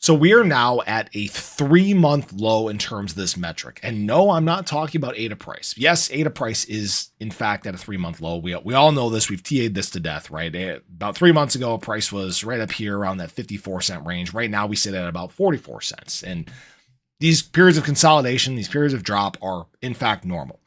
So we are now at a 3-month low in terms of this metric. And no, I'm not talking about ADA price. Yes, ADA price is in fact at a 3-month low. We all know this. We've TA'd this to death, right? About 3 months ago, price was right up here around that 54-cent range. Right now we sit at about 44 cents. And these periods of consolidation, these periods of drop are in fact normal.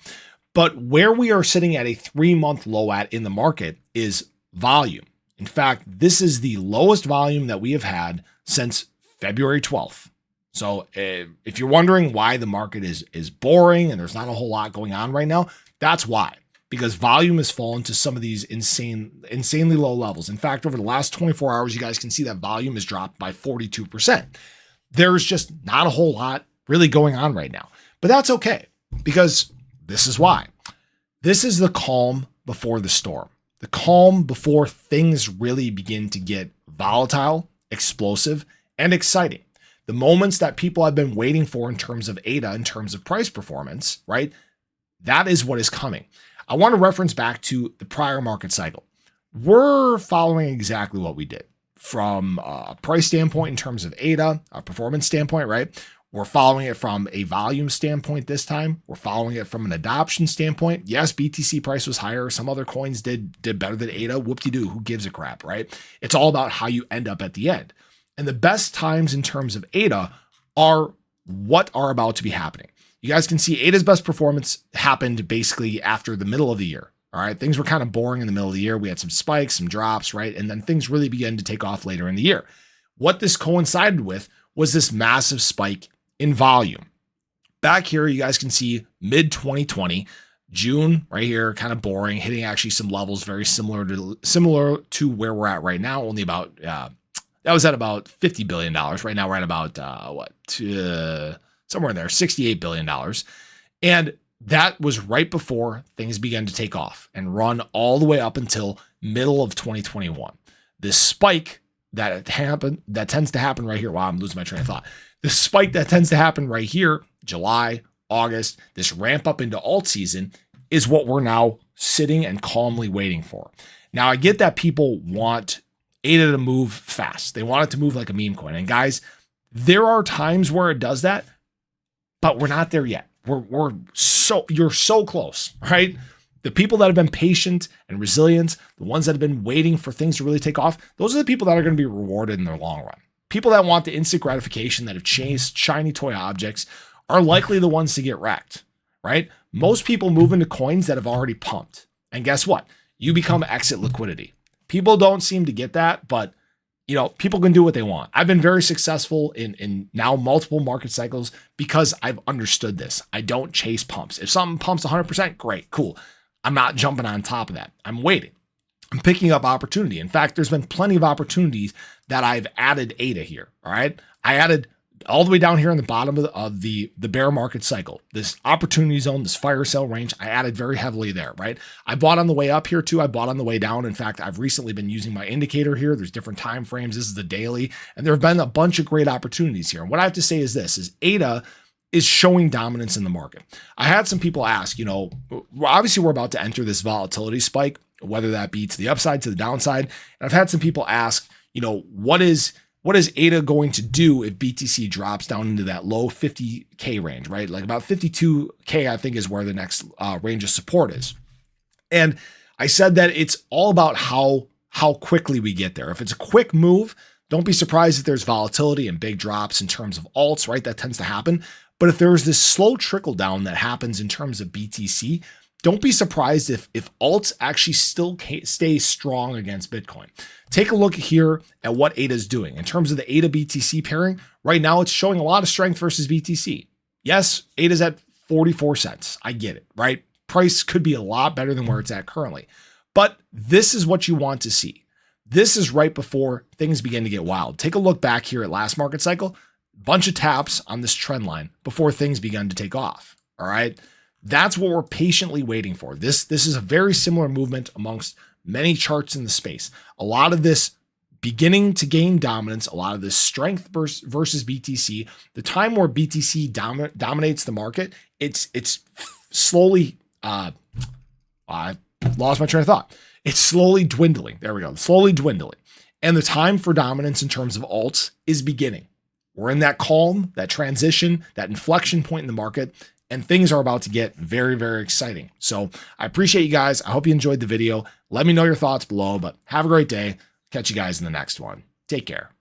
But where we are sitting at a 3-month low at in the market is volume. In fact, this is the lowest volume that we have had since February 12th. So if you're wondering why the market is boring and there's not a whole lot going on right now, that's why. Because volume has fallen to some of these insanely low levels. In fact, over the last 24 hours, you guys can see that volume has dropped by 42%. There's just not a whole lot really going on right now. But that's okay, because this is why. This is the calm before the storm. The calm before things really begin to get volatile, explosive, and exciting. The moments that people have been waiting for in terms of ADA, in terms of price performance, right? That is what is coming. I want to reference back to the prior market cycle. We're following exactly what we did from a price standpoint in terms of ADA, a performance standpoint, right? We're following it from a volume standpoint this time. We're following it from an adoption standpoint. Yes, BTC price was higher. Some other coins did better than ADA. Whoop-de-doo, who gives a crap, right? It's all about how you end up at the end. And the best times in terms of ADA are what are about to be happening. You guys can see ADA's best performance happened basically after the middle of the year. All right. Things were kind of boring in the middle of the year. We had some spikes, some drops, right? And then things really began to take off later in the year. What this coincided with was this massive spike in volume. Back here, you guys can see mid 2020, June right here, kind of boring, hitting actually some levels very similar to where we're at right now, only about, that was at about $50 billion. Right now we're at about, somewhere in there, $68 billion. And that was right before things began to take off and run all the way up until middle of 2021. This spike that tends to happen right here. Wow, I'm losing my train of thought. The spike that tends to happen right here, July, August, this ramp up into alt season is what we're now sitting and calmly waiting for. Now, I get that people want ADA to move fast. They want it to move like a meme coin. And guys, there are times where it does that, but we're not there yet. You're so close, right? The people that have been patient and resilient, the ones that have been waiting for things to really take off, those are the people that are going to be rewarded in their long run. People that want the instant gratification, that have chased shiny toy objects, are likely the ones to get wrecked, right? Most people move into coins that have already pumped. And guess what? You become exit liquidity. People don't seem to get that, but people can do what they want. I've been very successful in now multiple market cycles because I've understood this. I don't chase pumps. If something pumps 100%, great, cool. I'm not jumping on top of that. I'm waiting. I'm picking up opportunity. In fact, there's been plenty of opportunities that I've added ADA here. All right. I added all the way down here in the bottom of the bear market cycle, this opportunity zone, this fire sale range, I added very heavily there, right? I bought on the way up here too. I bought on the way down. In fact, I've recently been using my indicator here. There's different time frames. This is the daily, and there have been a bunch of great opportunities here. And what I have to say is this, is ADA is showing dominance in the market. I had some people ask, obviously we're about to enter this volatility spike, whether that be to the upside, to the downside. And I've had some people ask, what is ADA going to do if BTC drops down into that low 50K range, right? Like about 52K, I think, is where the next range of support is. And I said that it's all about how quickly we get there. If it's a quick move, don't be surprised if there's volatility and big drops in terms of alts, right? That tends to happen. But if there's this slow trickle down that happens in terms of BTC, don't be surprised if alts actually still stay strong against Bitcoin. Take a look here at what ADA is doing. In terms of the ADA BTC pairing, right now it's showing a lot of strength versus BTC. Yes, ADA's at 44 cents. I get it, right? Price could be a lot better than where it's at currently. But this is what you want to see. This is right before things begin to get wild. Take a look back here at last market cycle. Bunch of taps on this trend line before things began to take off. All right. That's what we're patiently waiting for. This is a very similar movement amongst many charts in the space. A lot of this beginning to gain dominance, a lot of this strength versus BTC. The time where BTC dominates the market, it's slowly, I lost my train of thought. It's slowly dwindling. There we go. Slowly dwindling. And the time for dominance in terms of alts is beginning. We're in that calm, that transition, that inflection point in the market, and things are about to get very, very exciting. So I appreciate you guys. I hope you enjoyed the video. Let me know your thoughts below, but have a great day. Catch you guys in the next one. Take care.